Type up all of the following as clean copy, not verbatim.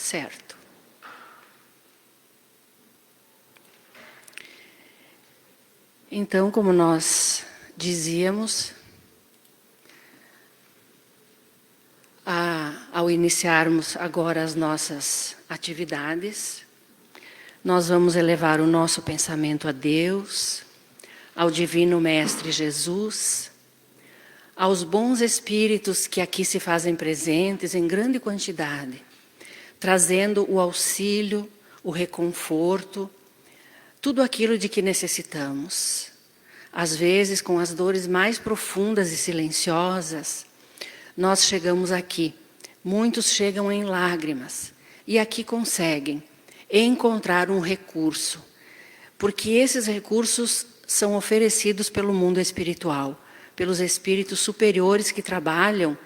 certo. Então, como nós dizíamos, ao iniciarmos agora as nossas atividades, nós vamos elevar o nosso pensamento a Deus, ao Divino Mestre Jesus, aos bons espíritos que aqui se fazem presentes em grande quantidade, trazendo o auxílio, o reconforto, tudo aquilo de que necessitamos. Às vezes, com as dores mais profundas e silenciosas, nós chegamos aqui. Muitos chegam em lágrimas e aqui conseguem encontrar um recurso, porque esses recursos são oferecidos pelo mundo espiritual, pelos espíritos superiores que trabalham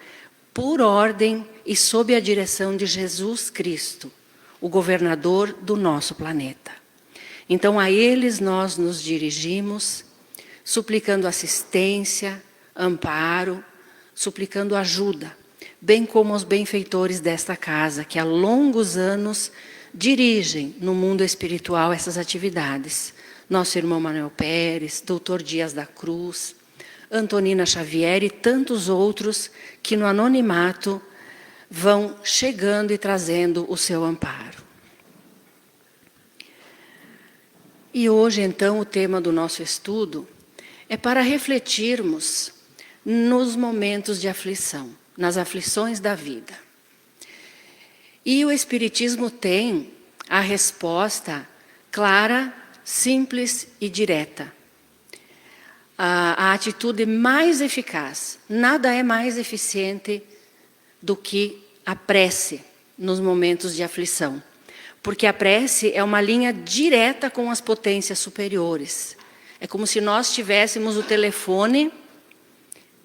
por ordem e sob a direção de Jesus Cristo, o governador do nosso planeta. Então a eles nós nos dirigimos, suplicando assistência, amparo, suplicando ajuda, bem como aos benfeitores desta casa, que há longos anos dirigem no mundo espiritual essas atividades. Nosso irmão Manuel Pérez, doutor Dias da Cruz, Antonina Xavier e tantos outros que no anonimato vão chegando e trazendo o seu amparo. E hoje, então, o tema do nosso estudo é para refletirmos nos momentos de aflição, nas aflições da vida. E o Espiritismo tem a resposta clara, simples e direta. A atitude mais eficaz, nada é mais eficiente do que a prece nos momentos de aflição. Porque a prece é uma linha direta com as potências superiores. É como se nós tivéssemos o telefone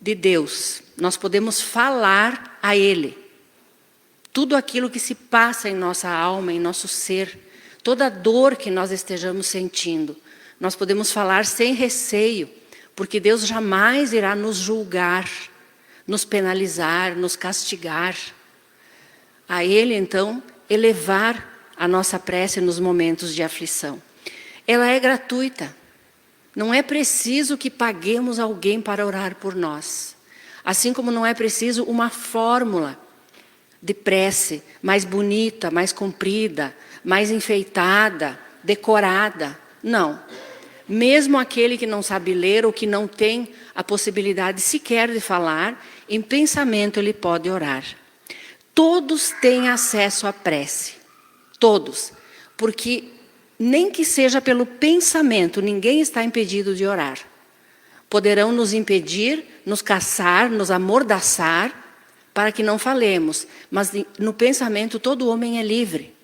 de Deus. Nós podemos falar a Ele. Tudo aquilo que se passa em nossa alma, em nosso ser, toda dor que nós estejamos sentindo, nós podemos falar sem receio, porque Deus jamais irá nos julgar, nos penalizar, nos castigar. A Ele, então, elevar a nossa prece nos momentos de aflição. Ela é gratuita. Não é preciso que paguemos alguém para orar por nós. Assim como não é preciso uma fórmula de prece mais bonita, mais comprida, mais enfeitada, decorada. Não. Mesmo aquele que não sabe ler ou que não tem a possibilidade sequer de falar, em pensamento ele pode orar. Todos têm acesso à prece. Todos. Porque nem que seja pelo pensamento, ninguém está impedido de orar. Poderão nos impedir, nos caçar, nos amordaçar, para que não falemos. Mas no pensamento todo homem é livre.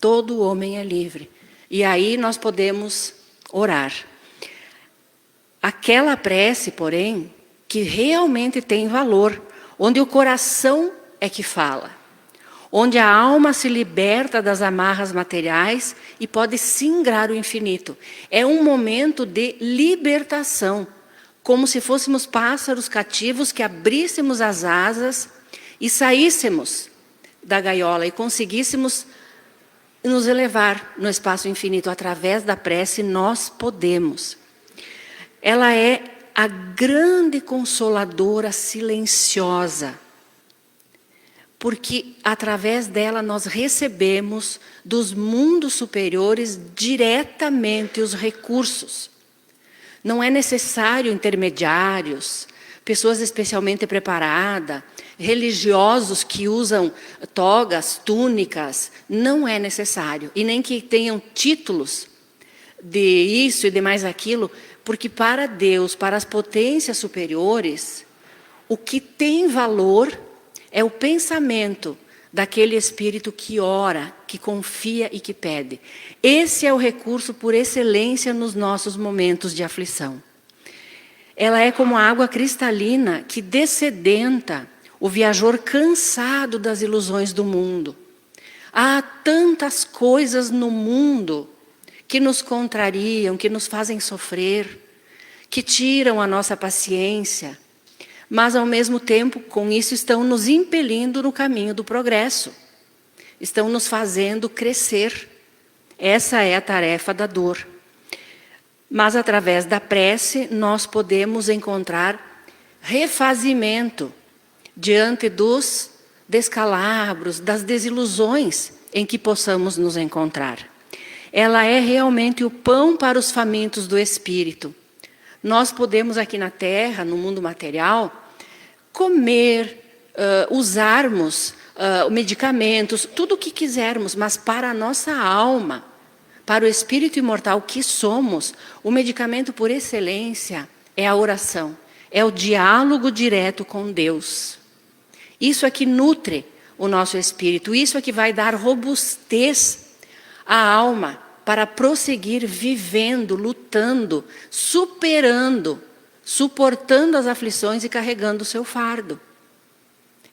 Todo homem é livre. E aí nós podemos orar. Aquela prece, porém, que realmente tem valor, onde o coração é que fala, onde a alma se liberta das amarras materiais e pode singrar o infinito. É um momento de libertação, como se fôssemos pássaros cativos que abríssemos as asas e saíssemos da gaiola e conseguíssemos nos elevar no espaço infinito. Através da prece nós podemos. Ela é a grande consoladora silenciosa, porque através dela nós recebemos dos mundos superiores diretamente os recursos. Não é necessário intermediários, pessoas especialmente preparadas, religiosos que usam togas, túnicas, não é necessário. E nem que tenham títulos de isso e de mais aquilo, porque para Deus, para as potências superiores, o que tem valor é o pensamento daquele espírito que ora, que confia e que pede. Esse é o recurso por excelência nos nossos momentos de aflição. Ela é como a água cristalina que dessedenta o viajor cansado das ilusões do mundo. Há tantas coisas no mundo que nos contrariam, que nos fazem sofrer, que tiram a nossa paciência, mas ao mesmo tempo com isso estão nos impelindo no caminho do progresso. estão nos fazendo crescer. Essa é a tarefa da dor. Mas através da prece nós podemos encontrar refazimento diante dos descalabros, das desilusões em que possamos nos encontrar. Ela é realmente o pão para os famintos do espírito. Nós podemos aqui na Terra, no mundo material, comer, usarmos medicamentos, tudo o que quisermos, mas para a nossa alma, para o espírito imortal que somos, o medicamento por excelência é a oração, é o diálogo direto com Deus. Isso é que nutre o nosso espírito, isso é que vai dar robustez à alma para prosseguir vivendo, lutando, superando, suportando as aflições e carregando o seu fardo.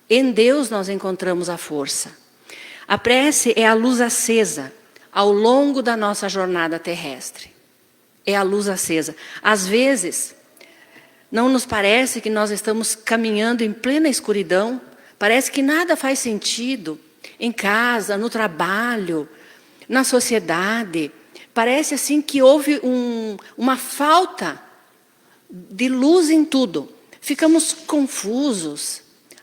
Em Deus nós encontramos a força. A prece é a luz acesa ao longo da nossa jornada terrestre. É a luz acesa. Às vezes, não nos parece que nós estamos caminhando em plena escuridão, parece que nada faz sentido em casa, no trabalho, na sociedade. Parece assim que houve uma falta de luz em tudo. Ficamos confusos.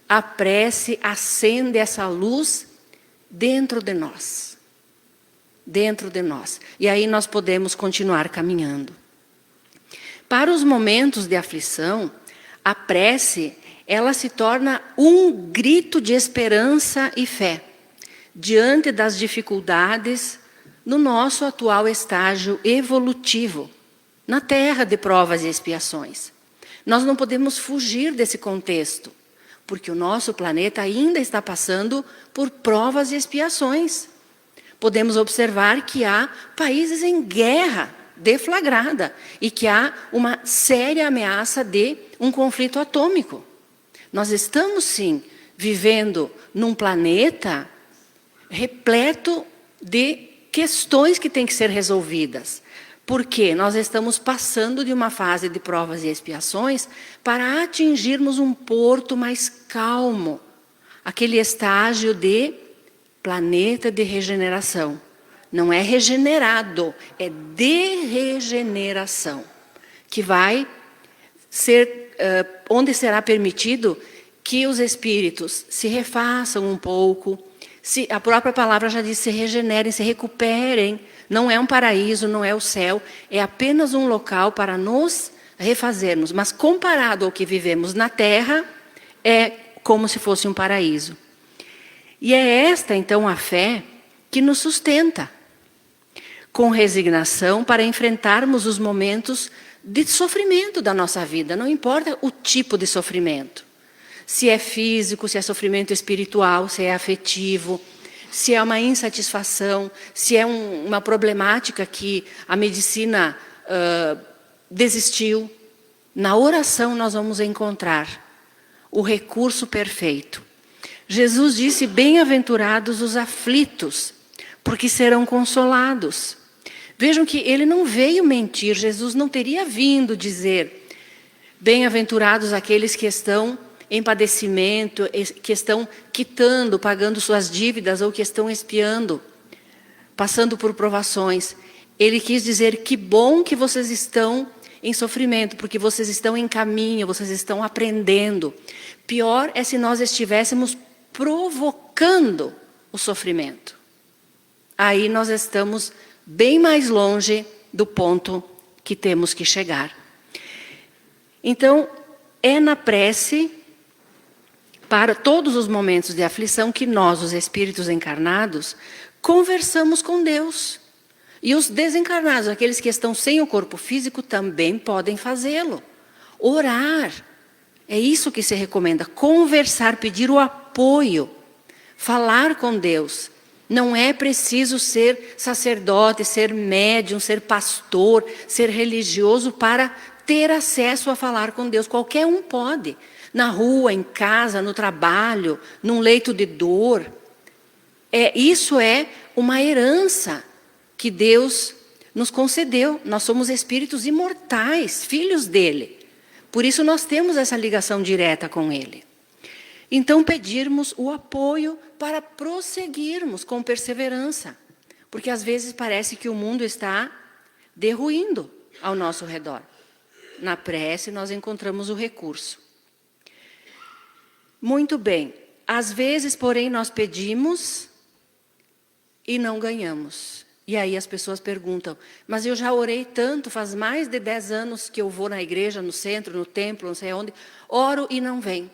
A prece acende essa luz dentro de nós. Dentro de nós. E aí nós podemos continuar caminhando. Para os momentos de aflição, a prece, ela se torna um grito de esperança e fé diante das dificuldades no nosso atual estágio evolutivo, na terra de provas e expiações. Nós não podemos fugir desse contexto, porque o nosso planeta ainda está passando por provas e expiações. Podemos observar que há países em guerra deflagrada e que há uma séria ameaça de um conflito atômico. Nós estamos, sim, vivendo num planeta repleto de questões que têm que ser resolvidas. Porque nós estamos passando de uma fase de provas e expiações para atingirmos um porto mais calmo. Aquele estágio de planeta de regeneração. Não é regenerado, é de regeneração. Que vai ser, onde será permitido que os espíritos se refaçam um pouco. A própria palavra já diz, se regenerem, se recuperem. Não é um paraíso, não é o céu, é apenas um local para nos refazermos. Mas comparado ao que vivemos na Terra, é como se fosse um paraíso. E é esta, então, a fé que nos sustenta. Com resignação para enfrentarmos os momentos de sofrimento da nossa vida. Não importa o tipo de sofrimento. Se é físico, se é sofrimento espiritual, se é afetivo, se é uma insatisfação, se é uma problemática que a medicina desistiu. Na oração nós vamos encontrar o recurso perfeito. Jesus disse, bem-aventurados os aflitos, porque serão consolados. Vejam que ele não veio mentir, Jesus não teria vindo dizer, bem-aventurados aqueles que estão em padecimento, que estão quitando, pagando suas dívidas ou que estão expiando, passando por provações. Ele quis dizer que bom que vocês estão em sofrimento, porque vocês estão em caminho, vocês estão aprendendo. Pior é se nós estivéssemos provocando o sofrimento. Aí nós estamos bem mais longe do ponto que temos que chegar. Então, é na prece, para todos os momentos de aflição, que nós, os espíritos encarnados, conversamos com Deus. E os desencarnados, aqueles que estão sem o corpo físico, também podem fazê-lo. Orar. É isso que se recomenda. Conversar, pedir o apoio. Falar com Deus. Não é preciso ser sacerdote, ser médium, ser pastor, ser religioso para ter acesso a falar com Deus. Qualquer um pode. Na rua, em casa, no trabalho, num leito de dor. Isso é uma herança que Deus nos concedeu. Nós somos espíritos imortais, filhos dele. Por isso nós temos essa ligação direta com ele. Então, pedirmos o apoio para prosseguirmos com perseverança. Porque às vezes parece que o mundo está derruindo ao nosso redor. Na prece, nós encontramos o recurso. Muito bem. Às vezes, porém, nós pedimos e não ganhamos. E aí as pessoas perguntam, mas eu já orei tanto, faz mais de 10 anos que eu vou na igreja, no centro, no templo, não sei onde, oro e não vem.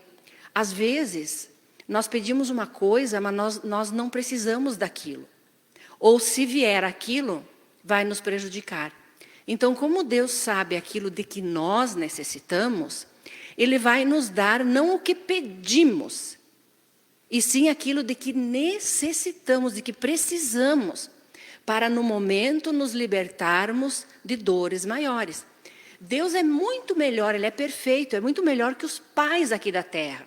Às vezes, nós pedimos uma coisa, mas nós não precisamos daquilo. Ou se vier aquilo, vai nos prejudicar. Então, como Deus sabe aquilo de que nós necessitamos, Ele vai nos dar não o que pedimos, e sim aquilo de que necessitamos, de que precisamos, para no momento nos libertarmos de dores maiores. Deus é muito melhor, Ele é perfeito, é muito melhor que os pais aqui da terra.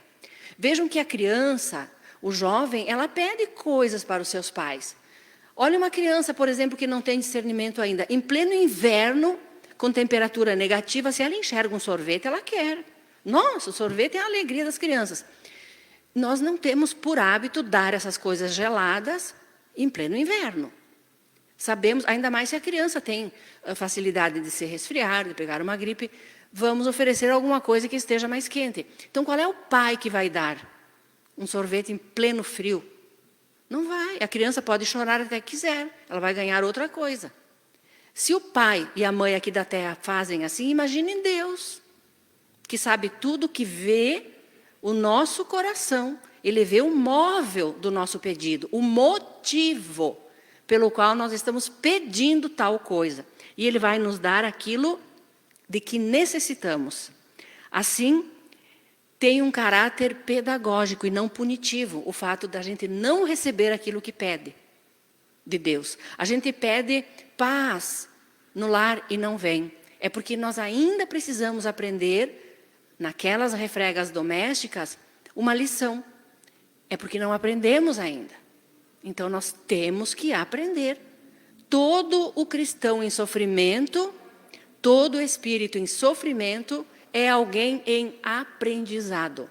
Vejam que a criança, o jovem, ela pede coisas para os seus pais. Olha uma criança, por exemplo, que não tem discernimento ainda. Em pleno inverno, com temperatura negativa, se ela enxerga um sorvete, ela quer. Nossa, o sorvete é a alegria das crianças. Nós não temos por hábito dar essas coisas geladas em pleno inverno. Sabemos, ainda mais se a criança tem facilidade de se resfriar, de pegar uma gripe, vamos oferecer alguma coisa que esteja mais quente. Então, qual é o pai que vai dar um sorvete em pleno frio? Não vai. A criança pode chorar até que quiser, ela vai ganhar outra coisa. Se o pai e a mãe aqui da terra fazem assim, imaginem Deus, que sabe tudo, que vê o nosso coração. Ele vê o móvel do nosso pedido, o motivo pelo qual nós estamos pedindo tal coisa. E Ele vai nos dar aquilo de que necessitamos. Assim, tem um caráter pedagógico e não punitivo, o fato da gente não receber aquilo que pede de Deus. A gente pede paz no lar e não vem. É porque nós ainda precisamos aprender, naquelas refregas domésticas, uma lição. É porque não aprendemos ainda. Então, nós temos que aprender. Todo o cristão em sofrimento, todo espírito em sofrimento, é alguém em aprendizado.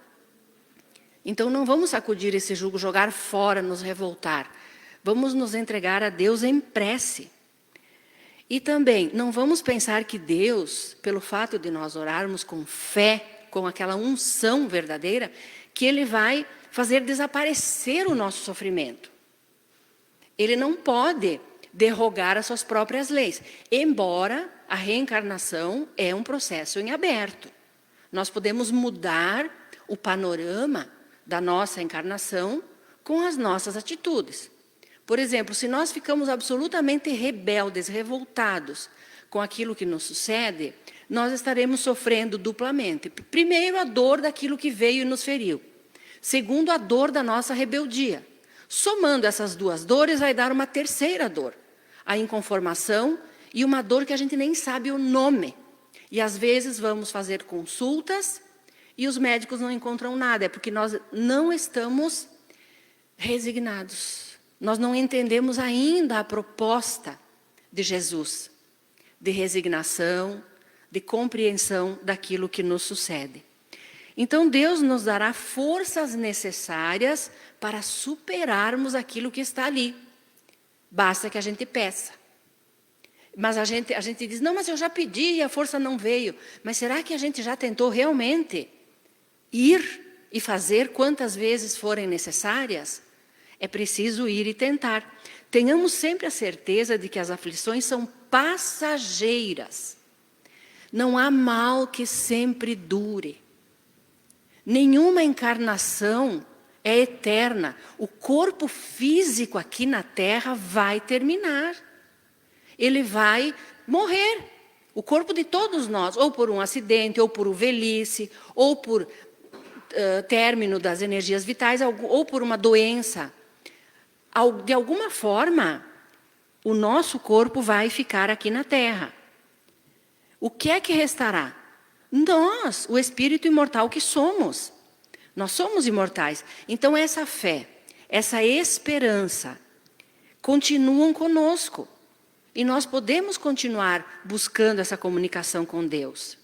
Então, não vamos sacudir esse jugo, jogar fora, nos revoltar. Vamos nos entregar a Deus em prece. E também, não vamos pensar que Deus, pelo fato de nós orarmos com fé, com aquela unção verdadeira, que Ele vai fazer desaparecer o nosso sofrimento. Ele não pode derrogar as suas próprias leis, embora a reencarnação é um processo em aberto. Nós podemos mudar o panorama da nossa encarnação com as nossas atitudes. Por exemplo, se nós ficamos absolutamente rebeldes, revoltados com aquilo que nos sucede, nós estaremos sofrendo duplamente. Primeiro, a dor daquilo que veio e nos feriu. Segundo, a dor da nossa rebeldia. Somando essas duas dores, vai dar uma terceira dor. A inconformação e uma dor que a gente nem sabe o nome. E às vezes vamos fazer consultas e os médicos não encontram nada. É porque nós não estamos resignados. Nós não entendemos ainda a proposta de Jesus. De resignação, de compreensão daquilo que nos sucede. Então, Deus nos dará forças necessárias para superarmos aquilo que está ali. Basta que a gente peça. Mas a gente diz, não, mas eu já pedi e a força não veio. Mas será que a gente já tentou realmente ir e fazer quantas vezes forem necessárias? É preciso ir e tentar. Tenhamos sempre a certeza de que as aflições são passageiras. Não há mal que sempre dure. Nenhuma encarnação é eterna. O corpo físico aqui na Terra vai terminar. Ele vai morrer. O corpo de todos nós, ou por um acidente, ou por velhice, ou por término das energias vitais, ou por uma doença. De alguma forma, o nosso corpo vai ficar aqui na Terra. O que é que restará? Nós, o espírito imortal que somos. Nós somos imortais. Então, essa fé, essa esperança, continuam conosco. E nós podemos continuar buscando essa comunicação com Deus.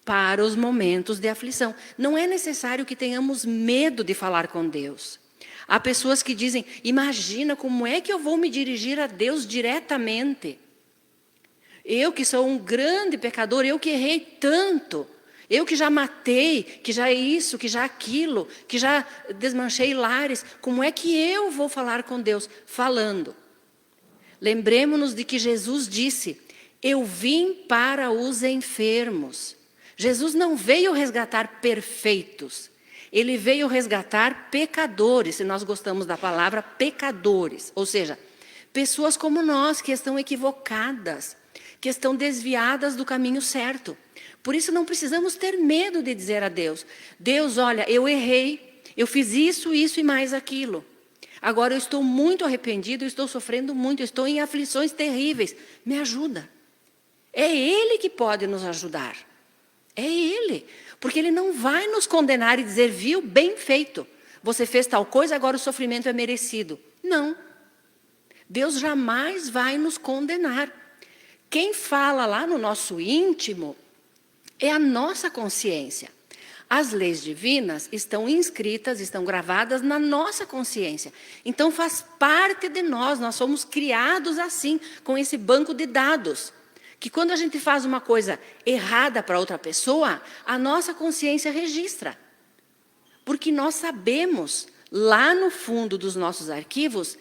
para os momentos de aflição. Não é necessário que tenhamos medo de falar com Deus. Há pessoas que dizem, imagina como é que eu vou me dirigir a Deus diretamente? Eu que sou um grande pecador, eu que errei tanto, eu que já matei, que já isso, que já aquilo, que já desmanchei lares, como é que eu vou falar com Deus? Falando. Lembremos-nos de que Jesus disse, eu vim para os enfermos. Jesus não veio resgatar perfeitos, ele veio resgatar pecadores, se nós gostamos da palavra pecadores, ou seja, pessoas como nós que estão equivocadas, que estão desviadas do caminho certo. Por isso não precisamos ter medo de dizer a Deus, Deus, olha, eu errei, eu fiz isso, isso e mais aquilo. Agora eu estou muito arrependido, eu estou sofrendo muito, eu estou em aflições terríveis, me ajuda. É Ele que pode nos ajudar, é Ele, porque Ele não vai nos condenar e dizer, viu, bem feito, você fez tal coisa, agora o sofrimento é merecido. Não, Deus jamais vai nos condenar. Quem fala lá no nosso íntimo é a nossa consciência. As leis divinas estão inscritas, estão gravadas na nossa consciência. Então faz parte de nós somos criados assim, com esse banco de dados. Que quando a gente faz uma coisa errada para outra pessoa, a nossa consciência registra. Porque nós sabemos, lá no fundo dos nossos arquivos,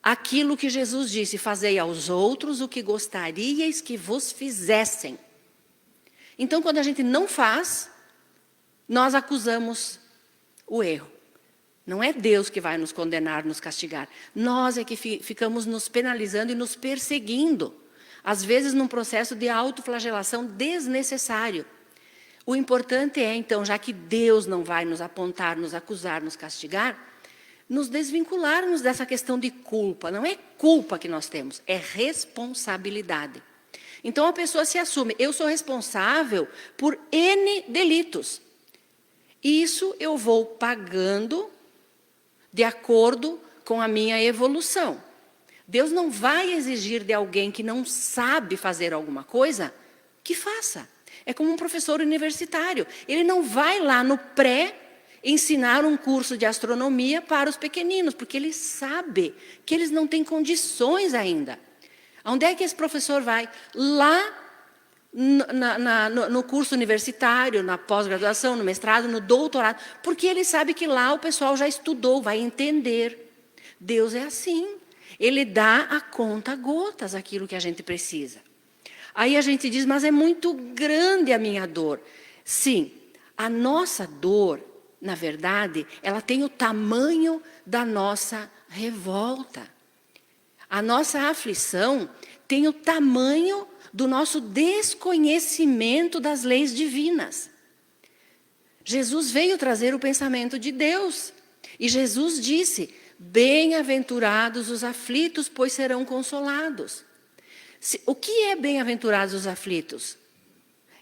aquilo que Jesus disse, fazei aos outros o que gostaríeis que vos fizessem. Então, quando a gente não faz, nós acusamos o erro. Não é Deus que vai nos condenar, nos castigar. Nós é que ficamos nos penalizando e nos perseguindo. Às vezes, num processo de autoflagelação desnecessário. O importante é, então, já que Deus não vai nos apontar, nos acusar, nos castigar, nos desvincularmos dessa questão de culpa. Não é culpa que nós temos, é responsabilidade. Então a pessoa se assume, eu sou responsável por N delitos. Isso eu vou pagando de acordo com a minha evolução. Deus não vai exigir de alguém que não sabe fazer alguma coisa, que faça. É como um professor universitário. Ele não vai lá no pré ensinar um curso de astronomia para os pequeninos, porque ele sabe que eles não têm condições ainda. Onde é que esse professor vai? Lá no curso universitário, na pós-graduação, no mestrado, no doutorado, porque ele sabe que lá o pessoal já estudou, vai entender. Deus é assim, Ele dá a conta gotas aquilo que a gente precisa. Aí a gente diz, mas é muito grande a minha dor. Sim, a nossa dor, na verdade, ela tem o tamanho da nossa revolta. A nossa aflição tem o tamanho do nosso desconhecimento das leis divinas. Jesus veio trazer o pensamento de Deus. E Jesus disse, bem-aventurados os aflitos, pois serão consolados. O que é bem-aventurados os aflitos?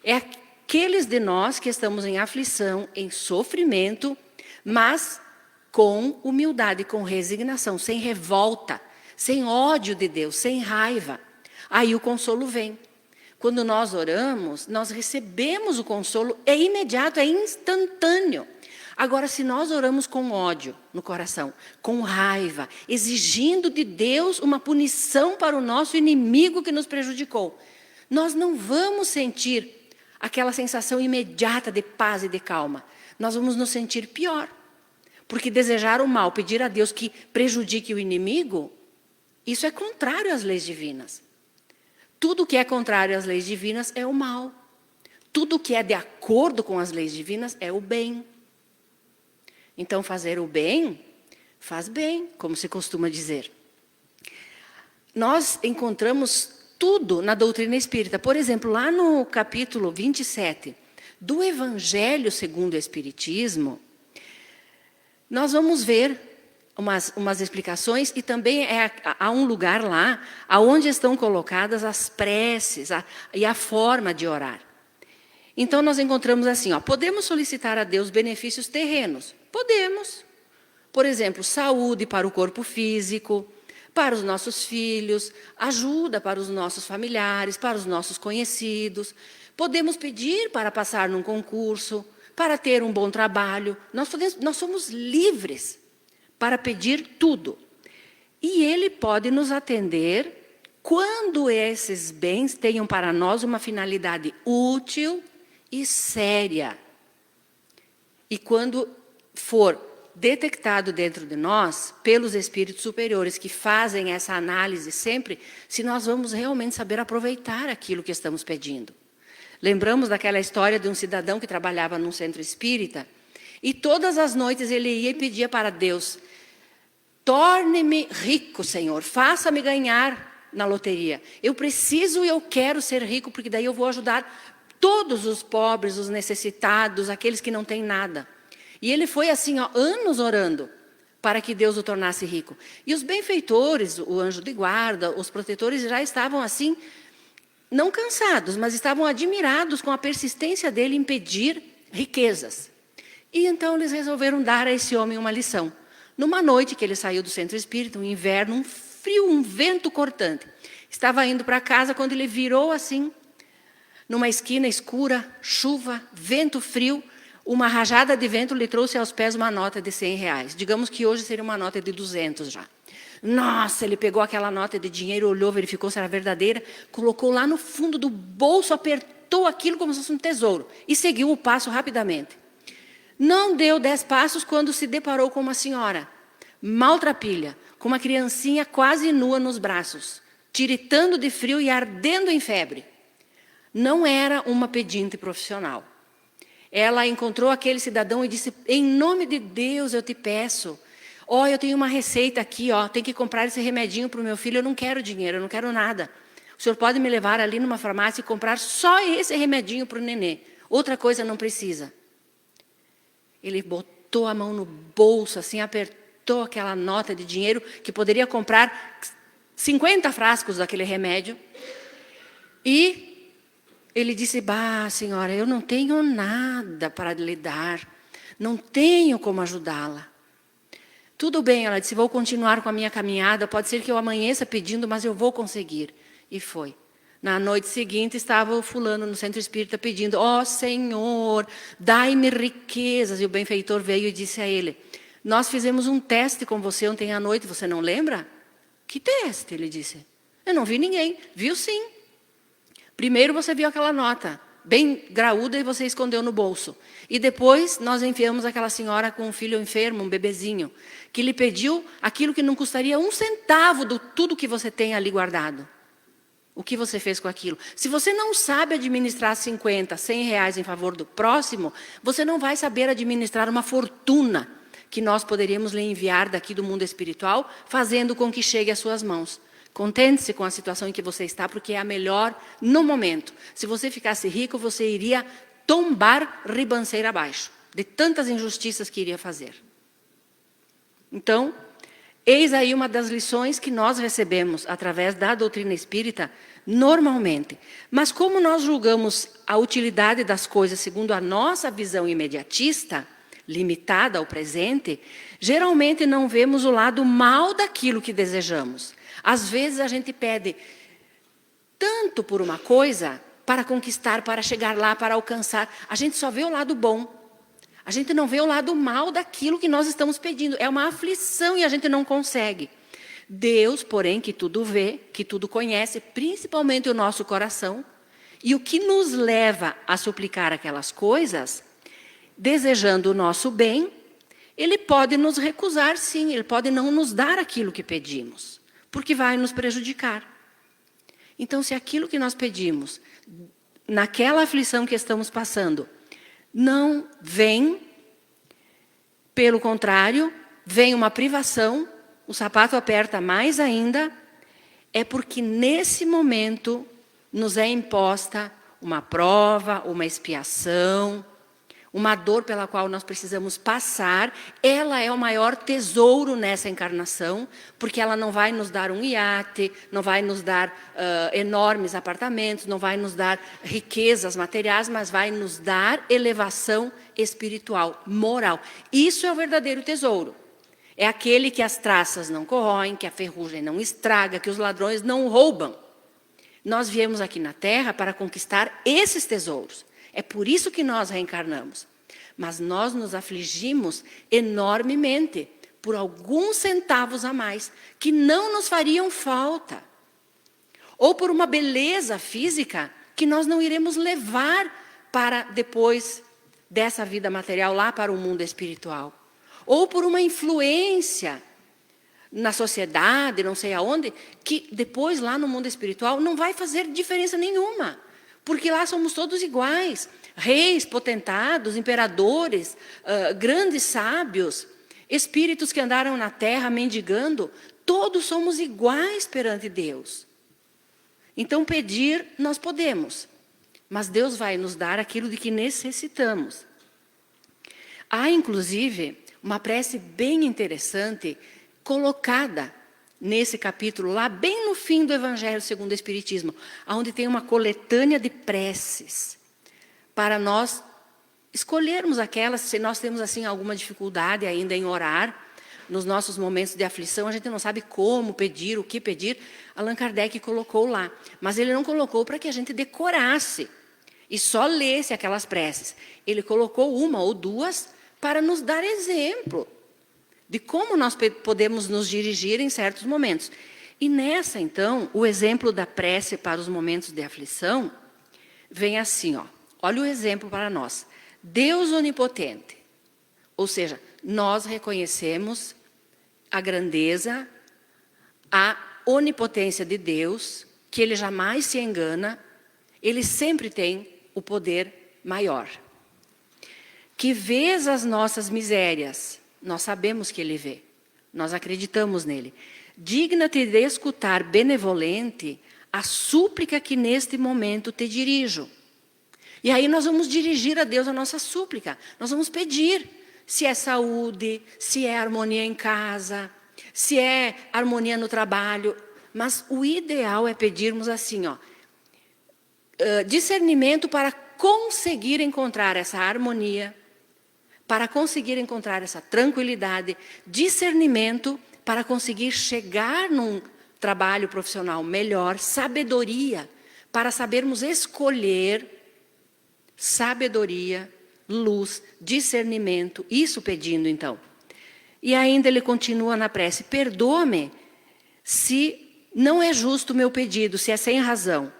É aqueles de nós que estamos em aflição, em sofrimento, mas com humildade, com resignação, sem revolta, sem ódio de Deus, sem raiva. Aí o consolo vem. Quando nós oramos, nós recebemos o consolo, é imediato, é instantâneo. Agora, se nós oramos com ódio no coração, com raiva, exigindo de Deus uma punição para o nosso inimigo que nos prejudicou, nós não vamos sentir aquela sensação imediata de paz e de calma. Nós vamos nos sentir pior. Porque desejar o mal, pedir a Deus que prejudique o inimigo, isso é contrário às leis divinas. Tudo que é contrário às leis divinas é o mal. Tudo que é de acordo com as leis divinas é o bem. Então, fazer o bem, faz bem, como se costuma dizer. Nós encontramos tudo na doutrina espírita. Por exemplo, lá no capítulo 27 do Evangelho segundo o Espiritismo, nós vamos ver umas explicações e também há um lugar lá onde estão colocadas as preces e a forma de orar. Então nós encontramos assim, podemos solicitar a Deus benefícios terrenos? Podemos. Por exemplo, saúde para o corpo físico, para os nossos filhos, ajuda para os nossos familiares, para os nossos conhecidos. Podemos pedir para passar num concurso, para ter um bom trabalho. Nós somos livres para pedir tudo. E Ele pode nos atender quando esses bens tenham para nós uma finalidade útil e séria. E quando for detectado dentro de nós, pelos espíritos superiores que fazem essa análise sempre, se nós vamos realmente saber aproveitar aquilo que estamos pedindo. Lembramos daquela história de um cidadão que trabalhava num centro espírita, e todas as noites ele ia e pedia para Deus: torne-me rico, Senhor, faça-me ganhar na loteria. Eu preciso e eu quero ser rico, porque daí eu vou ajudar todos os pobres, os necessitados, aqueles que não têm nada. E ele foi assim, anos orando para que Deus o tornasse rico. E os benfeitores, o anjo de guarda, os protetores já estavam assim, não cansados, mas estavam admirados com a persistência dele em pedir riquezas. E então eles resolveram dar a esse homem uma lição. Numa noite que ele saiu do centro espírita, um inverno, um frio, um vento cortante. Estava indo para casa quando ele virou assim, numa esquina escura, chuva, vento frio, uma rajada de vento lhe trouxe aos pés uma nota de R$100. Digamos que hoje seria uma nota de 200 já. Nossa, ele pegou aquela nota de dinheiro, olhou, verificou se era verdadeira, colocou lá no fundo do bolso, apertou aquilo como se fosse um tesouro e seguiu o passo rapidamente. Não deu 10 passos quando se deparou com uma senhora, maltrapilha, com uma criancinha quase nua nos braços, tiritando de frio e ardendo em febre. Não era uma pedinte profissional. Ela encontrou aquele cidadão e disse: em nome de Deus eu te peço, eu tenho uma receita aqui, tem que comprar esse remedinho para o meu filho, eu não quero dinheiro, eu não quero nada. O senhor pode me levar ali numa farmácia e comprar só esse remedinho para o nenê, outra coisa não precisa. Ele botou a mão no bolso, assim, apertou aquela nota de dinheiro que poderia comprar 50 frascos daquele remédio. E ele disse: bah, senhora, eu não tenho nada para lhe dar, não tenho como ajudá-la. Tudo bem, ela disse, vou continuar com a minha caminhada, pode ser que eu amanheça pedindo, mas eu vou conseguir. E foi. Na noite seguinte, estava o fulano no centro espírita pedindo: Senhor, dai-me riquezas. E o benfeitor veio e disse a ele: nós fizemos um teste com você ontem à noite, você não lembra? Que teste? Ele disse. Eu não vi ninguém. Viu sim. Primeiro você viu aquela nota, bem graúda, e você escondeu no bolso. E depois nós enviamos aquela senhora com um filho enfermo, um bebezinho, que lhe pediu aquilo que não custaria 1 centavo de tudo que você tem ali guardado. O que você fez com aquilo? Se você não sabe administrar 50, 100 reais em favor do próximo, você não vai saber administrar uma fortuna que nós poderíamos lhe enviar daqui do mundo espiritual, fazendo com que chegue às suas mãos. Contente-se com a situação em que você está, porque é a melhor no momento. Se você ficasse rico, você iria tombar ribanceira abaixo, de tantas injustiças que iria fazer. Então, eis aí uma das lições que nós recebemos através da doutrina espírita, normalmente. Mas como nós julgamos a utilidade das coisas segundo a nossa visão imediatista, limitada ao presente, geralmente não vemos o lado mal daquilo que desejamos. Às vezes a gente pede tanto por uma coisa para conquistar, para chegar lá, para alcançar. A gente só vê o lado bom. A gente não vê o lado mal daquilo que nós estamos pedindo. É uma aflição e a gente não consegue. Deus, porém, que tudo vê, que tudo conhece, principalmente o nosso coração, e o que nos leva a suplicar aquelas coisas, desejando o nosso bem, Ele pode nos recusar, sim, Ele pode não nos dar aquilo que pedimos, porque vai nos prejudicar. Então, se aquilo que nós pedimos, naquela aflição que estamos passando, não vem, pelo contrário, vem uma privação, o sapato aperta mais ainda, é porque nesse momento nos é imposta uma prova, uma expiação, uma dor pela qual nós precisamos passar. Ela é o maior tesouro nessa encarnação, porque ela não vai nos dar um iate, não vai nos dar enormes apartamentos, não vai nos dar riquezas materiais, mas vai nos dar elevação espiritual, moral. Isso é o verdadeiro tesouro. É aquele que as traças não corroem, que a ferrugem não estraga, que os ladrões não roubam. Nós viemos aqui na Terra para conquistar esses tesouros. É por isso que nós reencarnamos. Mas nós nos afligimos enormemente por alguns centavos a mais, que não nos fariam falta. Ou por uma beleza física que nós não iremos levar para depois dessa vida material, lá para o mundo espiritual. Ou por uma influência na sociedade, não sei aonde, que depois lá no mundo espiritual não vai fazer diferença nenhuma. Porque lá somos todos iguais. Reis, potentados, imperadores, grandes sábios, espíritos que andaram na terra mendigando, todos somos iguais perante Deus. Então pedir nós podemos, mas Deus vai nos dar aquilo de que necessitamos. Há inclusive uma prece bem interessante colocada nesse capítulo, lá bem no fim do Evangelho segundo o Espiritismo, onde tem uma coletânea de preces, para nós escolhermos aquelas, se nós temos assim alguma dificuldade ainda em orar, nos nossos momentos de aflição, a gente não sabe como pedir, o que pedir, Allan Kardec colocou lá. Mas ele não colocou para que a gente decorasse e só lesse aquelas preces. Ele colocou uma ou duas para nos dar exemplo de como nós podemos nos dirigir em certos momentos. E nessa, então, o exemplo da prece para os momentos de aflição vem assim, ó. Olha o exemplo para nós. Deus onipotente, ou seja, nós reconhecemos a grandeza, a onipotência de Deus, que Ele jamais se engana, Ele sempre tem o poder maior. Que vês as nossas misérias, nós sabemos que Ele vê, nós acreditamos nele. Digna-te de escutar benevolente a súplica que neste momento te dirijo. E aí nós vamos dirigir a Deus a nossa súplica, nós vamos pedir. Se é saúde, se é harmonia em casa, se é harmonia no trabalho. Mas o ideal é pedirmos assim, ó, discernimento para conseguir encontrar essa harmonia, para conseguir encontrar essa tranquilidade, discernimento para conseguir chegar num trabalho profissional melhor, sabedoria, para sabermos escolher, sabedoria, luz, discernimento, isso pedindo então. E ainda ele continua na prece, perdoa-me se não é justo o meu pedido, se é sem razão.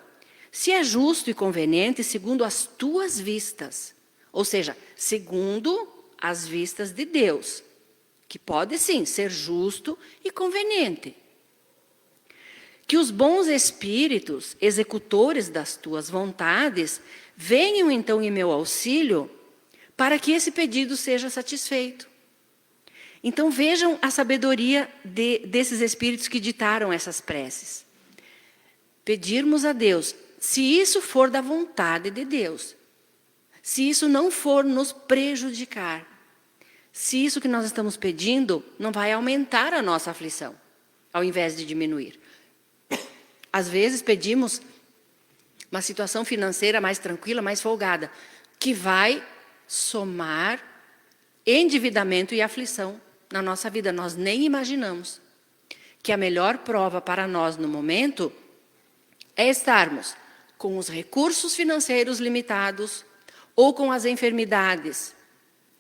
Se é justo e conveniente, segundo as tuas vistas, ou seja, segundo as vistas de Deus, que pode sim ser justo e conveniente. Que os bons espíritos, executores das tuas vontades, venham então em meu auxílio, para que esse pedido seja satisfeito. Então vejam a sabedoria desses espíritos que ditaram essas preces. Pedirmos a Deus, se isso for da vontade de Deus, se isso não for nos prejudicar, se isso que nós estamos pedindo não vai aumentar a nossa aflição, ao invés de diminuir. Às vezes pedimos uma situação financeira mais tranquila, mais folgada, que vai somar endividamento e aflição na nossa vida. Nós nem imaginamos que a melhor prova para nós no momento é estarmos com os recursos financeiros limitados ou com as enfermidades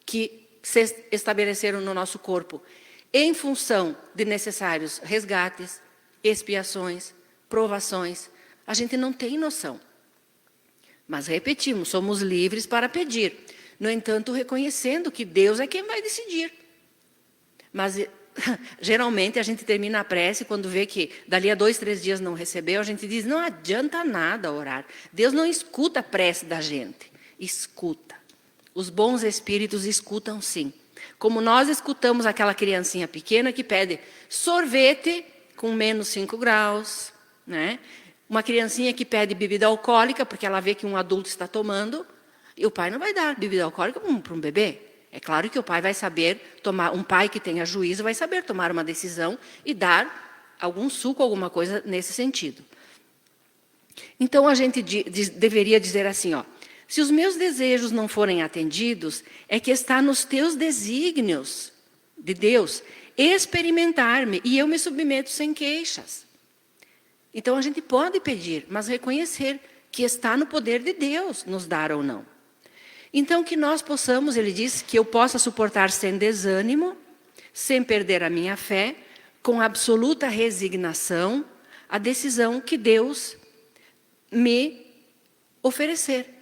que se estabeleceram no nosso corpo em função de necessários resgates, expiações, provações. A gente não tem noção. Mas repetimos, somos livres para pedir. No entanto, reconhecendo que Deus é quem vai decidir. Mas geralmente a gente termina a prece quando vê que dali a 2, 3 dias não recebeu, a gente diz, não adianta nada orar. Deus não escuta a prece da gente. Escuta. Os bons espíritos escutam sim. Como nós escutamos aquela criancinha pequena que pede sorvete com menos 5 graus, né? Uma criancinha que pede bebida alcoólica, porque ela vê que um adulto está tomando, e o pai não vai dar bebida alcoólica para um bebê. É claro que o pai vai saber tomar, um pai que tenha juízo vai saber tomar uma decisão e dar algum suco, alguma coisa nesse sentido. Então a gente deveria dizer assim, ó, se os meus desejos não forem atendidos, é que está nos teus desígnios de Deus experimentar-me e eu me submeto sem queixas. Então a gente pode pedir, mas reconhecer que está no poder de Deus nos dar ou não. Então que nós possamos, ele diz, que eu possa suportar sem desânimo, sem perder a minha fé, com absoluta resignação, a decisão que Deus me oferecer.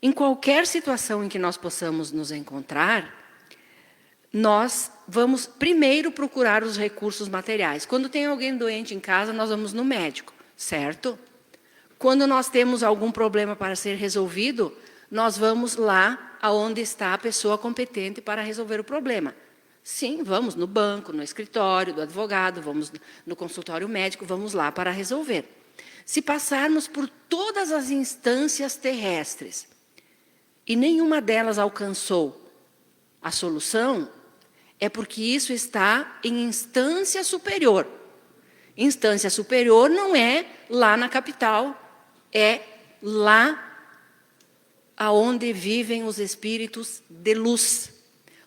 Em qualquer situação em que nós possamos nos encontrar, nós vamos primeiro procurar os recursos materiais. Quando tem alguém doente em casa, nós vamos no médico, certo? Quando nós temos algum problema para ser resolvido, nós vamos lá aonde está a pessoa competente para resolver o problema. Sim, vamos no banco, no escritório do advogado, vamos no consultório médico, vamos lá para resolver. Se passarmos por todas as instâncias terrestres e nenhuma delas alcançou a solução, é porque isso está em instância superior. Instância superior não é lá na capital, é lá aonde vivem os espíritos de luz,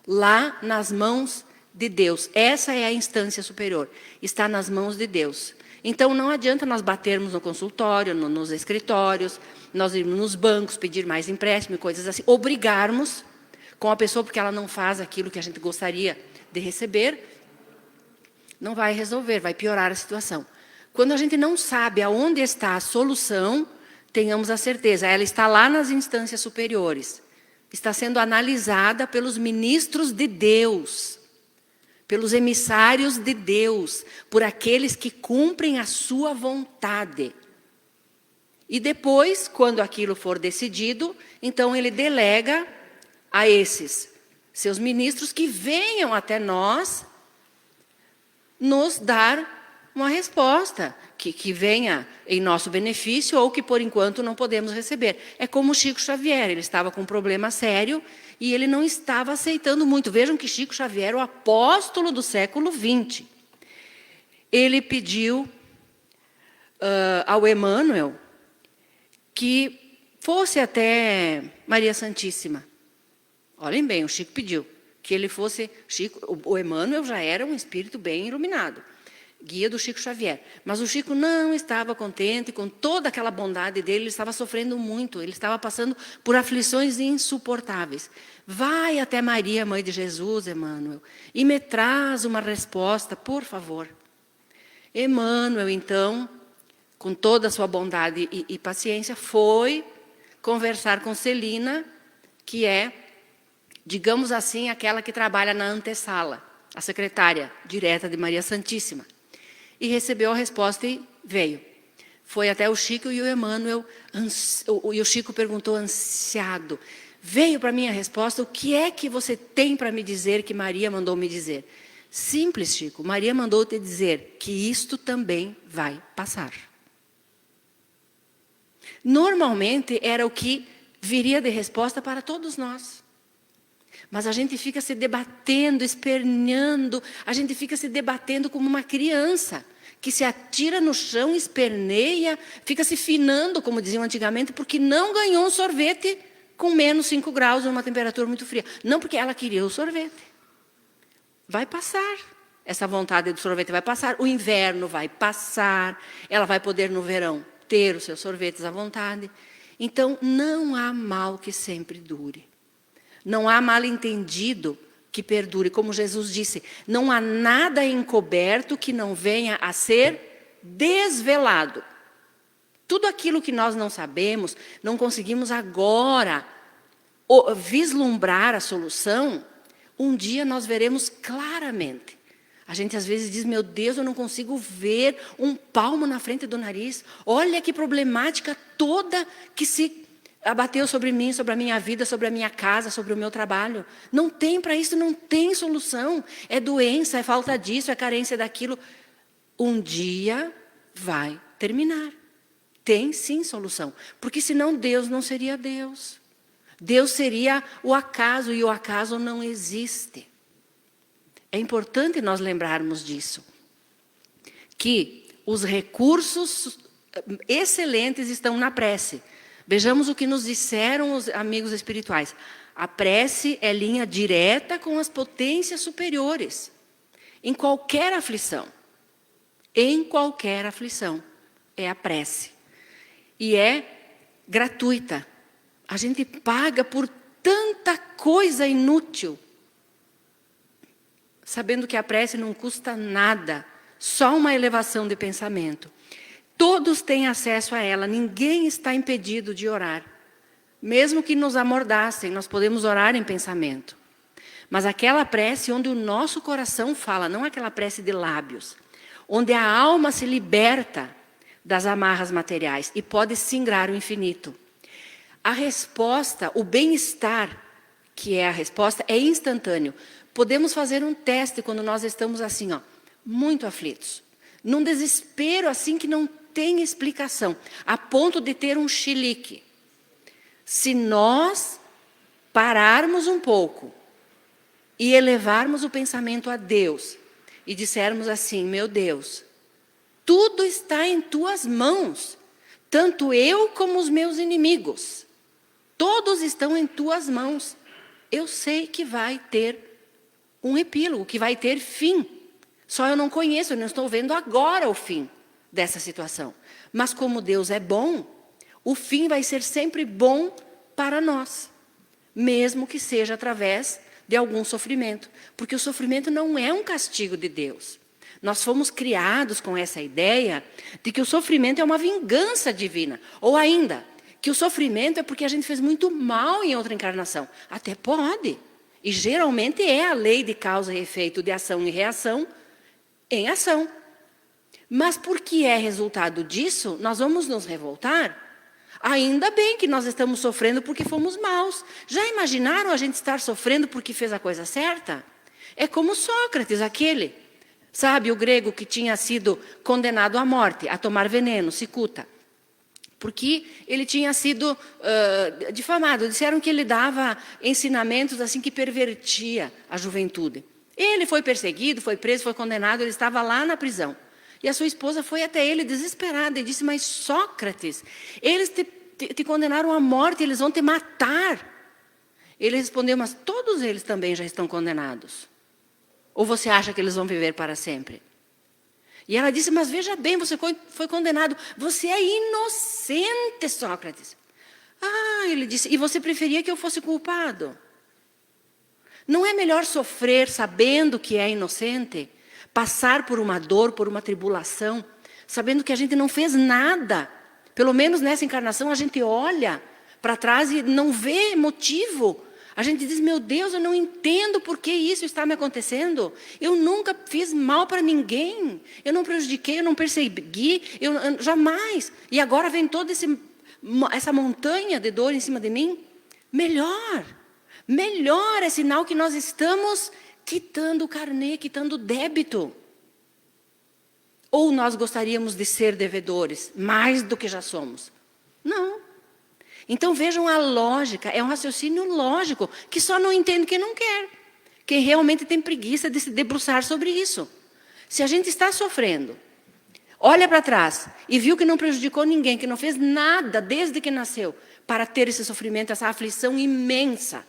lá nas mãos de Deus. Essa é a instância superior, está nas mãos de Deus. Então não adianta nós batermos no consultório, nos escritórios, nós irmos nos bancos, pedir mais empréstimo e coisas assim, obrigarmos com a pessoa porque ela não faz aquilo que a gente gostaria de receber, não vai resolver, vai piorar a situação. Quando a gente não sabe aonde está a solução, tenhamos a certeza, ela está lá nas instâncias superiores. Está sendo analisada pelos ministros de Deus, pelos emissários de Deus, por aqueles que cumprem a sua vontade. E depois, quando aquilo for decidido, então ele delega a esses seus ministros que venham até nós nos dar uma resposta que venha em nosso benefício ou que por enquanto não podemos receber. É como o Chico Xavier, ele estava com um problema sério e ele não estava aceitando muito. Vejam que Chico Xavier, o apóstolo do século XX, ele pediu ao Emmanuel que fosse até Maria Santíssima. Olhem bem, o Chico pediu que ele fosse... O Emmanuel já era um espírito bem iluminado, guia do Chico Xavier. Mas o Chico não estava contente com toda aquela bondade dele, ele estava sofrendo muito, ele estava passando por aflições insuportáveis. Vai até Maria, mãe de Jesus, Emmanuel, e me traz uma resposta, por favor. Emmanuel, então, com toda a sua bondade e paciência, foi conversar com Celina, que é, digamos assim, aquela que trabalha na antessala, a secretária direta de Maria Santíssima. E recebeu a resposta e veio. Foi até o Chico e o Emmanuel, e o Chico perguntou ansiado, veio para mim a resposta, o que é que você tem para me dizer que Maria mandou me dizer? Simples, Chico, Maria mandou te dizer que isto também vai passar. Normalmente era o que viria de resposta para todos nós. Mas a gente fica se debatendo, esperneando, a gente fica se debatendo como uma criança que se atira no chão, esperneia, fica se finando, como diziam antigamente, porque não ganhou um sorvete com menos 5 graus, numa temperatura muito fria. Não porque ela queria o sorvete. Vai passar. Essa vontade do sorvete vai passar. O inverno vai passar. Ela vai poder, no verão, ter os seus sorvetes à vontade. Então, não há mal que sempre dure. Não há mal-entendido que perdure. Como Jesus disse, não há nada encoberto que não venha a ser desvelado. Tudo aquilo que nós não sabemos, não conseguimos agora vislumbrar a solução, um dia nós veremos claramente. A gente às vezes diz, meu Deus, eu não consigo ver um palmo na frente do nariz. Olha que problemática toda que se abateu sobre mim, sobre a minha vida, sobre a minha casa, sobre o meu trabalho. Não tem para isso, não tem solução. É doença, é falta disso, é carência daquilo. Um dia vai terminar. Tem sim solução. Porque senão Deus não seria Deus. Deus seria o acaso e o acaso não existe. É importante nós lembrarmos disso. Que os recursos excelentes estão na prece. Vejamos o que nos disseram os amigos espirituais. A prece é linha direta com as potências superiores. Em qualquer aflição. Em qualquer aflição. é a prece. E é gratuita. A gente paga por tanta coisa inútil, sabendo que a prece não custa nada, só uma elevação de pensamento. Todos têm acesso a ela, ninguém está impedido de orar. Mesmo que nos amordassem, nós podemos orar em pensamento. Mas aquela prece onde o nosso coração fala, não aquela prece de lábios, onde a alma se liberta das amarras materiais e pode singrar o infinito. A resposta, o bem-estar, que é a resposta, é instantâneo. Podemos fazer um teste quando nós estamos assim, muito aflitos. Num desespero assim que não tem explicação, a ponto de ter um chilique. Se nós pararmos um pouco e elevarmos o pensamento a Deus e dissermos assim, meu Deus, tudo está em tuas mãos, tanto eu como os meus inimigos. Todos estão em tuas mãos. Eu sei que vai ter um epílogo, que vai ter fim. Só eu não conheço, eu não estou vendo agora o fim dessa situação. Mas como Deus é bom, o fim vai ser sempre bom para nós, mesmo que seja através de algum sofrimento. Porque o sofrimento não é um castigo de Deus. Nós fomos criados com essa ideia de que o sofrimento é uma vingança divina. Ou ainda, que o sofrimento é porque a gente fez muito mal em outra encarnação. Até pode. E geralmente é a lei de causa e efeito, de ação e reação, em ação. Mas porque é resultado disso, nós vamos nos revoltar? Ainda bem que nós estamos sofrendo porque fomos maus. Já imaginaram a gente estar sofrendo porque fez a coisa certa? É como Sócrates, aquele, sabe, o grego que tinha sido condenado à morte, a tomar veneno, cicuta. Porque ele tinha sido difamado. Disseram que ele dava ensinamentos assim que pervertia a juventude. Ele foi perseguido, foi preso, foi condenado, ele estava lá na prisão. E a sua esposa foi até ele desesperada e disse, mas Sócrates, eles te condenaram à morte, eles vão te matar. Ele respondeu, mas todos eles também já estão condenados. Ou você acha que eles vão viver para sempre? E ela disse, mas veja bem, você foi condenado. Você é inocente, Sócrates. Ele disse, e você preferia que eu fosse culpado? Não é melhor sofrer sabendo que é inocente? Passar por uma dor, por uma tribulação, sabendo que a gente não fez nada. Pelo menos nessa encarnação a gente olha para trás e não vê motivo. A gente diz, meu Deus, eu não entendo por que isso está me acontecendo. Eu nunca fiz mal para ninguém. Eu não prejudiquei, eu não persegui, eu jamais. E agora vem toda essa montanha de dor em cima de mim. Melhor é sinal que nós estamos quitando o carnê, quitando o débito. Ou nós gostaríamos de ser devedores, mais do que já somos? Não. Então vejam a lógica, é um raciocínio lógico, que só não entende quem não quer. Quem realmente tem preguiça de se debruçar sobre isso. Se a gente está sofrendo, olha para trás e viu que não prejudicou ninguém, que não fez nada desde que nasceu, para ter esse sofrimento, essa aflição imensa.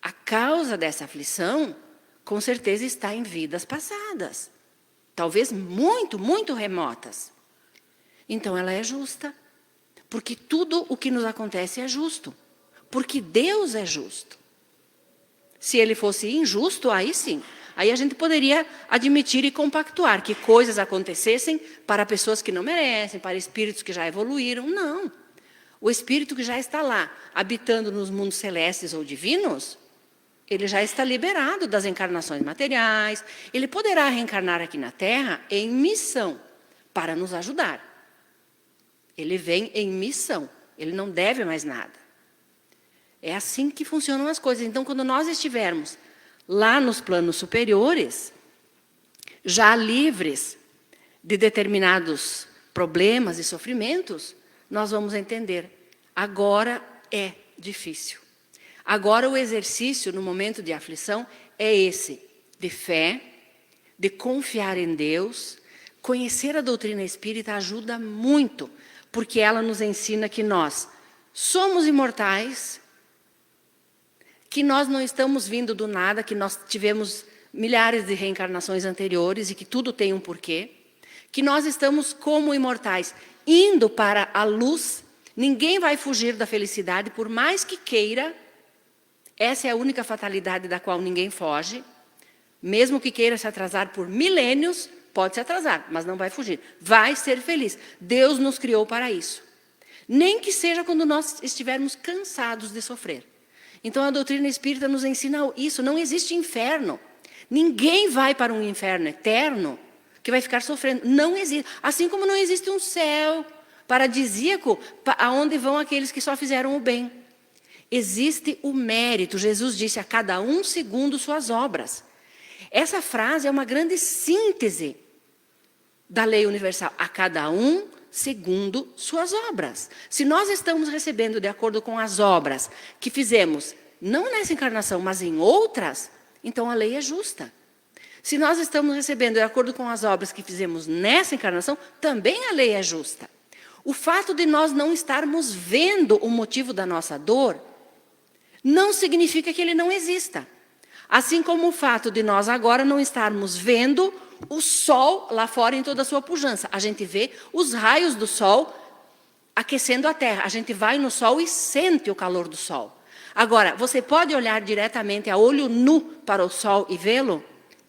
A causa dessa aflição, com certeza, está em vidas passadas. Talvez muito, muito remotas. Então ela é justa. Porque tudo o que nos acontece é justo. Porque Deus é justo. Se ele fosse injusto, aí sim. Aí a gente poderia admitir e compactuar que coisas acontecessem para pessoas que não merecem, para espíritos que já evoluíram. Não. O espírito que já está lá, habitando nos mundos celestes ou divinos, ele já está liberado das encarnações materiais. Ele poderá reencarnar aqui na Terra em missão, para nos ajudar. Ele vem em missão, ele não deve mais nada. É assim que funcionam as coisas. Então, quando nós estivermos lá nos planos superiores, já livres de determinados problemas e sofrimentos, nós vamos entender, agora é difícil. Agora o exercício no momento de aflição é esse, de fé, de confiar em Deus. Conhecer a doutrina espírita ajuda muito, porque ela nos ensina que nós somos imortais, que nós não estamos vindo do nada, que nós tivemos milhares de reencarnações anteriores e que tudo tem um porquê, que nós estamos como imortais, indo para a luz. Ninguém vai fugir da felicidade, por mais que queira. Essa é a única fatalidade da qual ninguém foge. Mesmo que queira se atrasar por milênios, pode se atrasar, mas não vai fugir. Vai ser feliz. Deus nos criou para isso. Nem que seja quando nós estivermos cansados de sofrer. Então a doutrina espírita nos ensina isso. Não existe inferno. Ninguém vai para um inferno eterno que vai ficar sofrendo. Não existe. Assim como não existe um céu paradisíaco aonde vão aqueles que só fizeram o bem. Existe o mérito. Jesus disse: a cada um segundo suas obras. Essa frase é uma grande síntese da lei universal. A cada um segundo suas obras. Se nós estamos recebendo de acordo com as obras que fizemos, não nessa encarnação, mas em outras, então a lei é justa. Se nós estamos recebendo de acordo com as obras que fizemos nessa encarnação, também a lei é justa. O fato de nós não estarmos vendo o motivo da nossa dor, não significa que ele não exista. Assim como o fato de nós agora não estarmos vendo o sol lá fora em toda a sua pujança. A gente vê os raios do sol aquecendo a terra. A gente vai no sol e sente o calor do sol. Agora, você pode olhar diretamente a olho nu para o sol e vê-lo?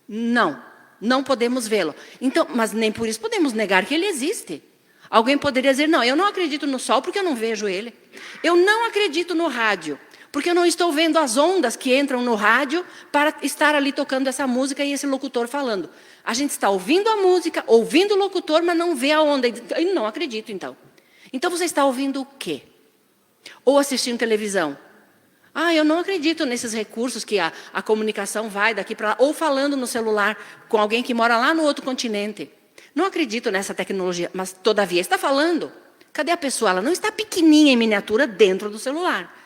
Não, não podemos vê-lo. Então, mas nem por isso podemos negar que ele existe. Alguém poderia dizer: não, eu não acredito no sol porque eu não vejo ele. Eu não acredito no rádio porque eu não estou vendo as ondas que entram no rádio para estar ali tocando essa música e esse locutor falando. A gente está ouvindo a música, ouvindo o locutor, mas não vê a onda. Eu não acredito, então. Então você está ouvindo o quê? Ou assistindo televisão? Eu não acredito nesses recursos que a comunicação vai daqui para lá. Ou falando no celular com alguém que mora lá no outro continente. Não acredito nessa tecnologia, mas todavia está falando. Cadê a pessoa? Ela não está pequenininha em miniatura dentro do celular.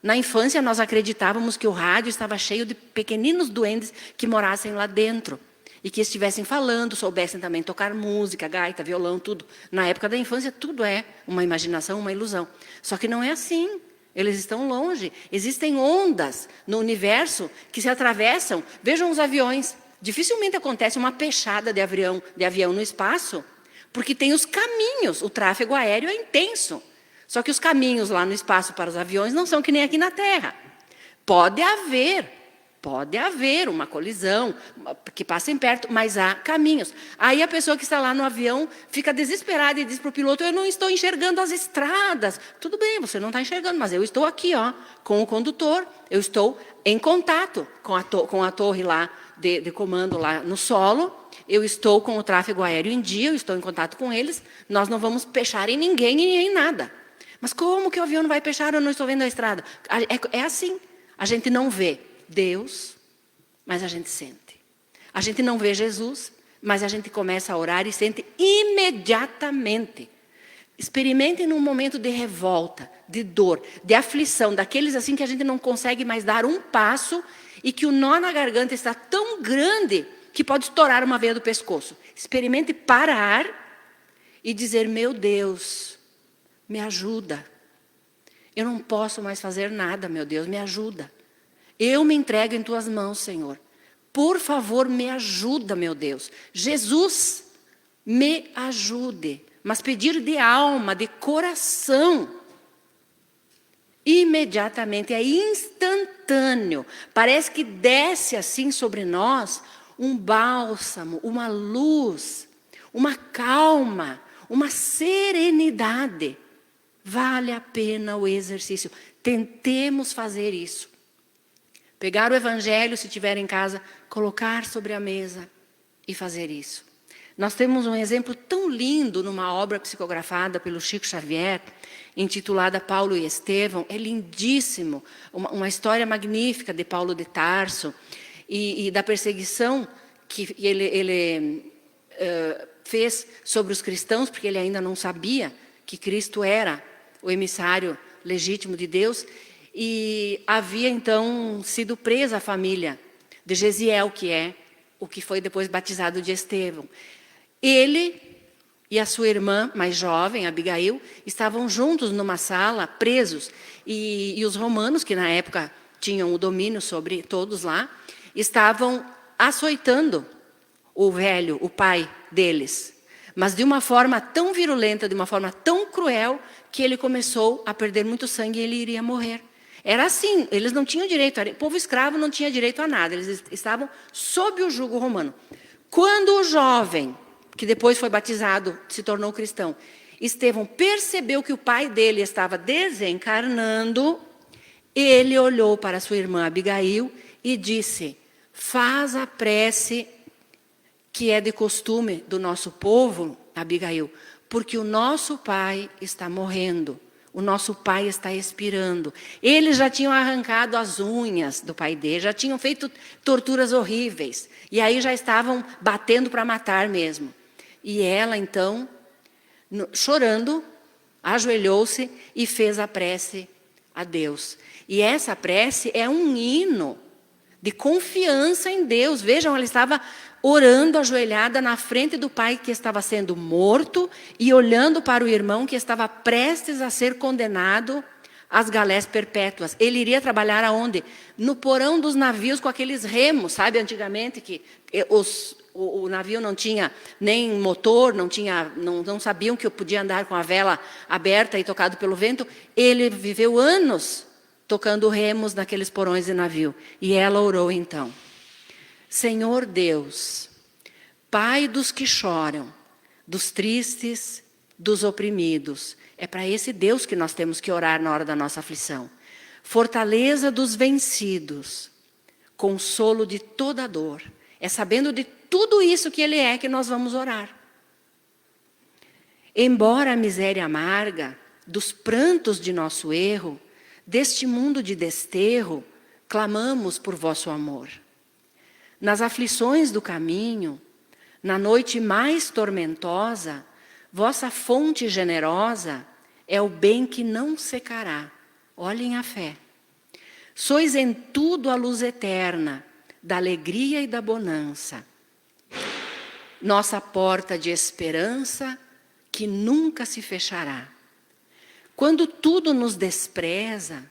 Na infância, nós acreditávamos que o rádio estava cheio de pequeninos duendes que morassem lá dentro. E que estivessem falando, soubessem também tocar música, gaita, violão, tudo. Na época da infância, tudo é uma imaginação, uma ilusão. Só que não é assim. Eles estão longe. Existem ondas no universo que se atravessam. Vejam os aviões. Dificilmente acontece uma pechada de avião no espaço, porque tem os caminhos. O tráfego aéreo é intenso. Só que os caminhos lá no espaço para os aviões não são que nem aqui na Terra. Pode haver uma colisão que passem perto, mas há caminhos. Aí a pessoa que está lá no avião fica desesperada e diz para o piloto: eu não estou enxergando as estradas. Tudo bem, você não está enxergando, mas eu estou aqui, com o condutor. Eu estou em contato com a torre lá de comando lá no solo. Eu estou com o tráfego aéreo em dia, eu estou em contato com eles. Nós não vamos pechar em ninguém e em nada. Mas como que o avião não vai pechar? Eu não estou vendo a estrada. É assim. A gente não vê Deus, mas a gente sente. A gente não vê Jesus, mas a gente começa a orar e sente imediatamente. Experimentem num momento de revolta, de dor, de aflição, daqueles assim que a gente não consegue mais dar um passo e que o nó na garganta está tão grande que pode estourar uma veia do pescoço. Experimente parar e dizer: meu Deus, me ajuda. Eu não posso mais fazer nada, meu Deus, me ajuda. Eu me entrego em tuas mãos, Senhor. Por favor, me ajuda, meu Deus. Jesus, me ajude. Mas pedir de alma, de coração. Imediatamente, é instantâneo. Parece que desce assim sobre nós um bálsamo, uma luz, uma calma, uma serenidade. Vale a pena o exercício. Tentemos fazer isso. Pegar o evangelho, se tiver em casa, colocar sobre a mesa e fazer isso. Nós temos um exemplo tão lindo numa obra psicografada pelo Chico Xavier, intitulada Paulo e Estevão. É lindíssimo, uma história magnífica de Paulo de Tarso e da perseguição que ele fez sobre os cristãos, porque ele ainda não sabia que Cristo era o emissário legítimo de Deus. E havia então sido presa a família de Gesiel, que é o que foi depois batizado de Estevão. Ele e a sua irmã mais jovem, Abigail, estavam juntos numa sala, presos. E os romanos, que na época tinham o domínio sobre todos lá, estavam açoitando o velho, o pai deles. Mas de uma forma tão virulenta, de uma forma tão cruel, que ele começou a perder muito sangue e ele iria morrer. Era assim, eles não tinham direito, o povo escravo não tinha direito a nada, eles estavam sob o jugo romano. Quando o jovem, que depois foi batizado, se tornou cristão, Estevão percebeu que o pai dele estava desencarnando, ele olhou para sua irmã Abigail e disse: faz a prece que é de costume do nosso povo, Abigail, porque o nosso pai está morrendo, o nosso pai está expirando. Eles já tinham arrancado as unhas do pai dele, já tinham feito torturas horríveis, e aí já estavam batendo para matar mesmo. E ela então, chorando, ajoelhou-se e fez a prece a Deus. E essa prece é um hino de confiança em Deus. Vejam, ela estava orando ajoelhada na frente do pai que estava sendo morto e olhando para o irmão que estava prestes a ser condenado às galés perpétuas. Ele iria trabalhar aonde? No porão dos navios com aqueles remos, sabe? Antigamente que o navio não tinha nem motor, não sabiam que eu podia andar com a vela aberta e tocado pelo vento. Ele viveu anos tocando remos naqueles porões de navio. E ela orou então: Senhor Deus, Pai dos que choram, dos tristes, dos oprimidos. É para esse Deus que nós temos que orar na hora da nossa aflição. Fortaleza dos vencidos, consolo de toda dor. É sabendo de tudo isso que Ele é que nós vamos orar. Embora a miséria amarga dos prantos de nosso erro, deste mundo de desterro, clamamos por vosso amor. Nas aflições do caminho, na noite mais tormentosa, vossa fonte generosa é o bem que não secará. Olhem a fé. Sois em tudo a luz eterna, da alegria e da bonança. Nossa porta de esperança que nunca se fechará. Quando tudo nos despreza,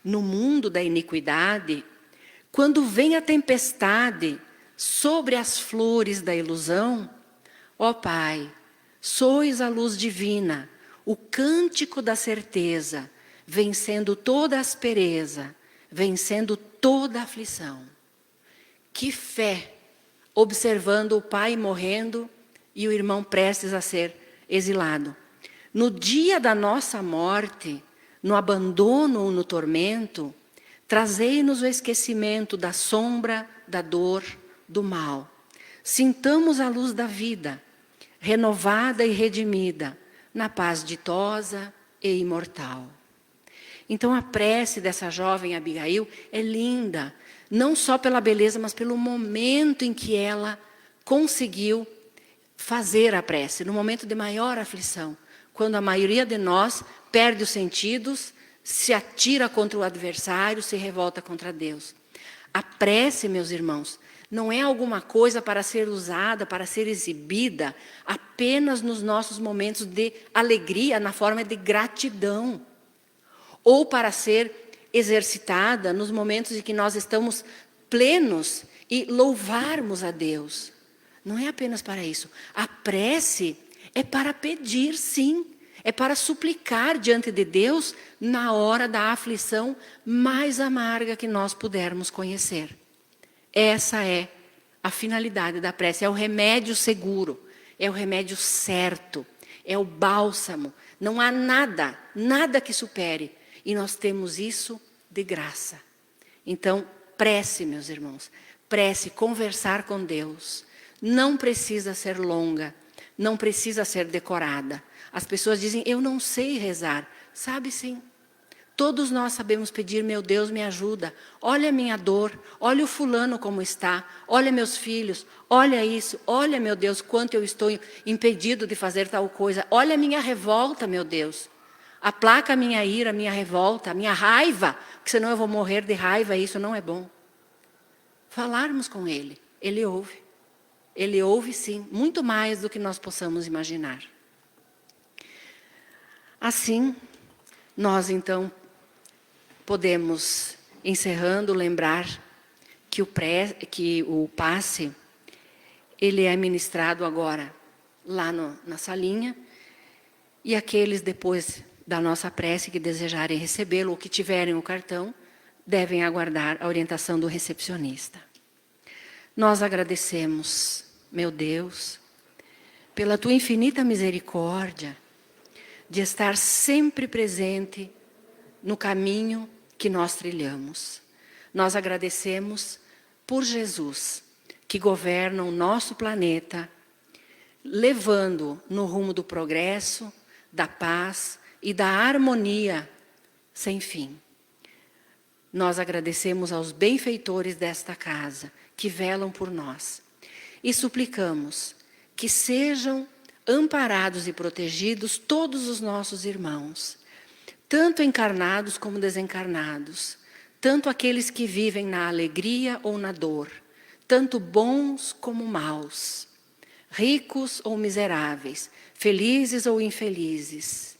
no mundo da iniquidade, quando vem a tempestade sobre as flores da ilusão, ó Pai, sois a luz divina, o cântico da certeza, vencendo toda aspereza, vencendo toda aflição. Que fé, observando o pai morrendo e o irmão prestes a ser exilado. No dia da nossa morte, no abandono ou no tormento, trazei-nos o esquecimento da sombra, da dor, do mal. Sintamos a luz da vida, renovada e redimida, na paz ditosa e imortal. Então a prece dessa jovem Abigail é linda, não só pela beleza, mas pelo momento em que ela conseguiu fazer a prece, no momento de maior aflição, quando a maioria de nós perde os sentidos, se atira contra o adversário, se revolta contra Deus. A prece, meus irmãos, não é alguma coisa para ser usada, para ser exibida apenas nos nossos momentos de alegria, na forma de gratidão, ou para ser exercitada nos momentos em que nós estamos plenos e louvarmos a Deus. Não é apenas para isso. A prece é para pedir, sim. É para suplicar diante de Deus na hora da aflição mais amarga que nós pudermos conhecer. Essa é a finalidade da prece. É o remédio seguro. É o remédio certo. É o bálsamo. Não há nada, nada que supere. E nós temos isso de graça. Então, prece, meus irmãos. Prece, conversar com Deus. Não precisa ser longa. Não precisa ser decorada. As pessoas dizem, eu não sei rezar. Sabe sim. Todos nós sabemos pedir, meu Deus, me ajuda. Olha a minha dor, olha o fulano como está, olha meus filhos, olha isso, olha, meu Deus, quanto eu estou impedido de fazer tal coisa. Olha a minha revolta, meu Deus. Aplaca a minha ira, a minha revolta, a minha raiva, porque senão eu vou morrer de raiva e isso não é bom. Falarmos com Ele, Ele ouve. Ele ouve sim, muito mais do que nós possamos imaginar. Assim, nós então podemos, encerrando, lembrar que o passe, ele é ministrado agora lá na salinha. E aqueles, depois da nossa prece, que desejarem recebê-lo ou que tiverem o cartão, devem aguardar a orientação do recepcionista. Nós agradecemos, meu Deus, pela tua infinita misericórdia de estar sempre presente no caminho que nós trilhamos. Nós agradecemos por Jesus, que governa o nosso planeta, levando no rumo do progresso, da paz e da harmonia sem fim. Nós agradecemos aos benfeitores desta casa, que velam por nós, e suplicamos que sejam amparados e protegidos todos os nossos irmãos, tanto encarnados como desencarnados, tanto aqueles que vivem na alegria ou na dor, tanto bons como maus, ricos ou miseráveis, felizes ou infelizes.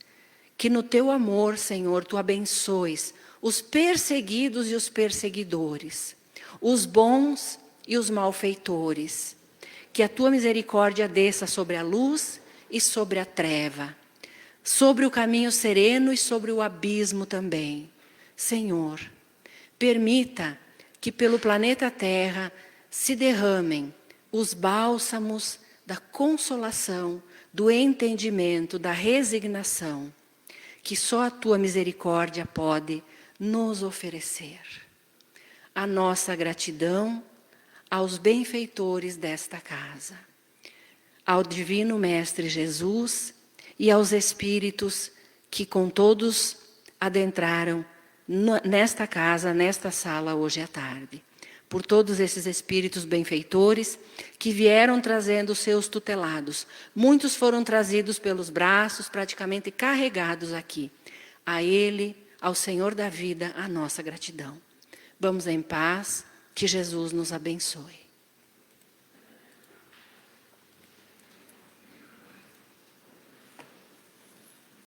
Que no teu amor, Senhor, tu abençoes os perseguidos e os perseguidores, os bons e os malfeitores. Que a tua misericórdia desça sobre a luz e sobre a treva, sobre o caminho sereno e sobre o abismo também. Senhor, permita que pelo planeta Terra se derramem os bálsamos da consolação, do entendimento, da resignação, que só a tua misericórdia pode nos oferecer. A nossa gratidão aos benfeitores desta casa, ao Divino Mestre Jesus e aos Espíritos que com todos adentraram nesta casa, nesta sala hoje à tarde. Por todos esses Espíritos benfeitores que vieram trazendo os seus tutelados. Muitos foram trazidos pelos braços, praticamente carregados aqui. A Ele, ao Senhor da vida, a nossa gratidão. Vamos em paz, que Jesus nos abençoe.